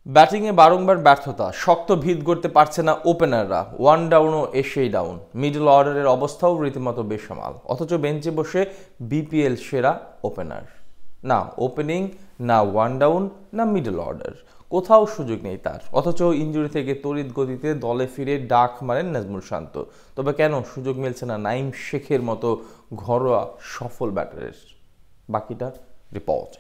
ব্যাটিংয়ে বারংবার ব্যর্থতা, শক্ত ভিত গড়তে পারছে না ওপেনাররা, ওয়ান ডাউনও এসেই ডাউন, মিডল অর্ডারের অবস্থাও রীতিমতো বেসামাল। অথচ বেঞ্চে বসে বিপিএল সেরা ওপেনার। না ওপেনিং, না ওয়ান ডাউন, না মিডল অর্ডার, কোথাও সুযোগ নেই তার। অথচ ইনজুরি থেকে তড়িৎ গতিতে দলে ফিরে ডাক মারেন নাজমুল শান্ত। তবে কেন সুযোগ মিলছে না নাইম শেখের মতো ঘরোয়া সফল ব্যাটারের? বাকিটা রিপোর্ট।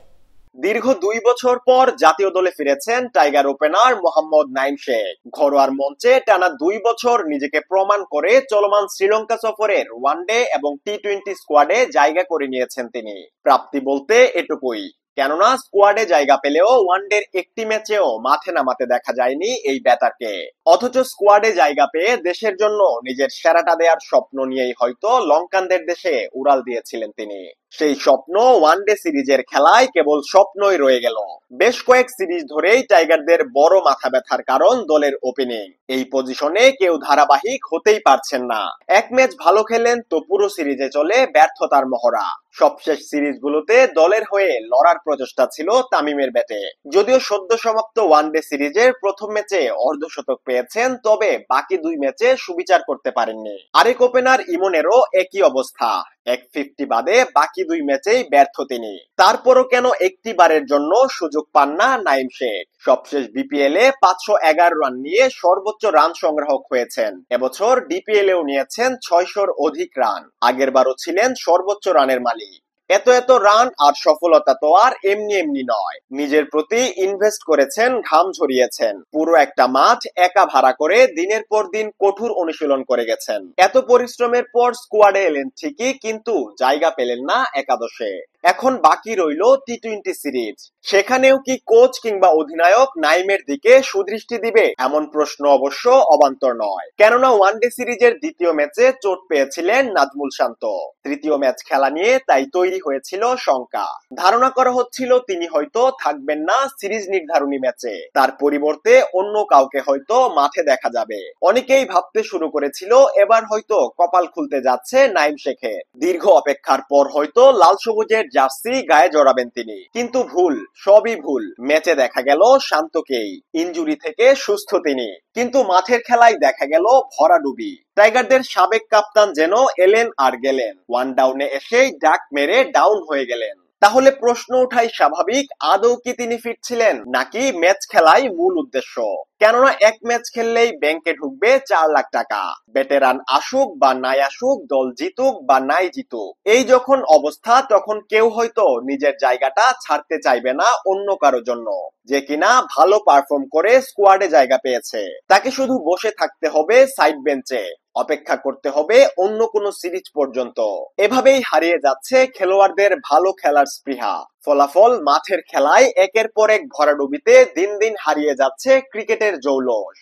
দীর্ঘ ২ বছর পর জাতীয় দলে ফিরেছেন টাইগার ওপেনার মোহাম্মদ নাইম শেখ। ঘরোয়ার মঞ্চে টানা ২ বছর নিজেকে প্রমাণ করে চলমান শ্রীলঙ্কা সফরের ওয়ানডে এবং টি-20 স্কোয়াডে জায়গা করে নিয়েছেন তিনি। প্রাপ্তি বলতে এটুকুই, কেননা স্কোয়াডে জায়গা পেলেও ওয়ানডের একটি ম্যাচেও মাঠে নামাতে দেখা যায়নি এই ব্যাটারকে। অথচ স্কোয়াডে জায়গা পেয়ে দেশের জন্য নিজের সেরাটা দেওয়ার স্বপ্ন নিয়েই হয়তো লঙ্কানদের দেশে উড়াল দিয়েছিলেন তিনি। সেই স্বপ্ন ওয়ানডে সিরিজের খেলায় কেবল স্বপ্নই রয়ে গেল। বেশ কয়েক সিরিজ ধরেই টাইগারদের বড় মাথা ব্যথার কারণ দলের ওপেনিং। এই পজিশনে কেউ ধারাবাহিক হতেই পারছেন না। এক ম্যাচ ভালো খেলেন তো পুরো সিরিজে চলে ব্যর্থতার মহড়া। সবশেষ সিরিজগুলোতে দলের হয়ে লড়ার প্রচেষ্টা ছিল তামিমের ব্যাটে। যদিও সদ্য সমাপ্ত ওয়ানডে সিরিজের প্রথম ম্যাচে অর্ধশতক পেয়েছেন, তবে বাকি ২ ম্যাচে সুবিচার করতে পারেননি। আরেক ওপেনার ইমনেরও একই অবস্থা। ১50 বাদে বাকি ২ ম্যাচেই ব্যর্থ তিনি। তারপরও কেন একটি বারের জন্য সুযোগ পান না নাইম শেখ? সবশেষ বিপিএল এ ৫১১ রান নিয়ে সর্বোচ্চ রান সংগ্রাহক হয়েছেন। এবছর ডিপিএল এও নিয়েছেন ৬০০-র অধিক রান। আগেরবারও ছিলেন সর্বোচ্চ রানের মালিক। এত রান আর সফলতা তো আর এমনি এমনি নয়। নিজের প্রতি ইনভেস্ট করেছেন, ঘাম ঝরিয়েছেন। পুরো একটা মাঠ একা ভাড়া করে দিনের পর দিন কঠোর অনুশীলন করে গেছেন। এত পরিশ্রমের পর স্কোয়াডে এলেন ঠিকই, কিন্তু জায়গা পেলেন না একাদশে। এখন বাকি রইল টি-20 সিরিজ। সেখানেও কি কোচ কিংবা অধিনায়ক নাইমের দিকে সুদৃষ্টি দিবে? এমন প্রশ্ন অবশ্য অবান্তর নয়, কেননা ওয়ানডে সিরিজের দ্বিতীয় ম্যাচে চোট পেয়েছিলেন নাজমুল শান্ত। তৃতীয় ম্যাচ খেলা নিয়ে তাই তৈরি হয়েছিল শঙ্কা। ধারণা করা হচ্ছিল তিনি হয়তো থাকবেন না সিরিজ নির্ধারণী ম্যাচে। তার পরিবর্তে অন্য কাউকে হয়তো মাঠে দেখা যাবে। অনেকেই ভাবতে শুরু করেছিল এবার হয়তো কপাল খুলতে যাচ্ছে নাইম শেখের। দীর্ঘ অপেক্ষার পর হয়তো লাল সবুজের জার্সি গায়ে জড়াবেন তিনি। কিন্তু ভুল, সবই ভুল। ম্যাচে দেখা গেল শান্তকেই। ইনজুরি থেকে সুস্থ তিনি, কিন্তু মাঠের খেলায় দেখা গেল ভরাডুবি। টাইগারদের সাবেক কাপ্তান যেন এলেন আর গেলেন, ওয়ান ডাউনে এসেই ডাক মেরে ডাউন হয়ে গেলেন। তাহলে প্রশ্ন ওঠাই স্বাভাবিক, আদৌ কি তিনি ফিট ছিলেন, নাকি ম্যাচ খেলাই মূল উদ্দেশ্য? কেননা এক ম্যাচ খেললেই ব্যাংকে ঢুকবে ৪ লাখ টাকা। ভেটেরান আসুক বা নাই আসুক, দল জিতুক বা নাই জিতুক, এই যখন অবস্থা, তখন কেউ হয়তো নিজের জায়গাটা ছাড়তে চাইবে না অন্য কারো জন্য, যে কিনা ভালো পারফর্ম করে স্কোয়াডে জায়গা পেয়েছে। তাকে শুধু বসে থাকতে হবে সাইড বেঞ্চে, অপেক্ষা করতে হবে অন্য কোনো সিরিজ পর্যন্ত। এভাবেই হারিয়ে যাচ্ছে খেলোয়াড়দের ভালো খেলার স্পৃহা। ফলাফল, মাঠের খেলায় একের পর এক ভরাডুবিতে দিন দিন হারিয়ে যাচ্ছে ক্রিকেটের জৌলস।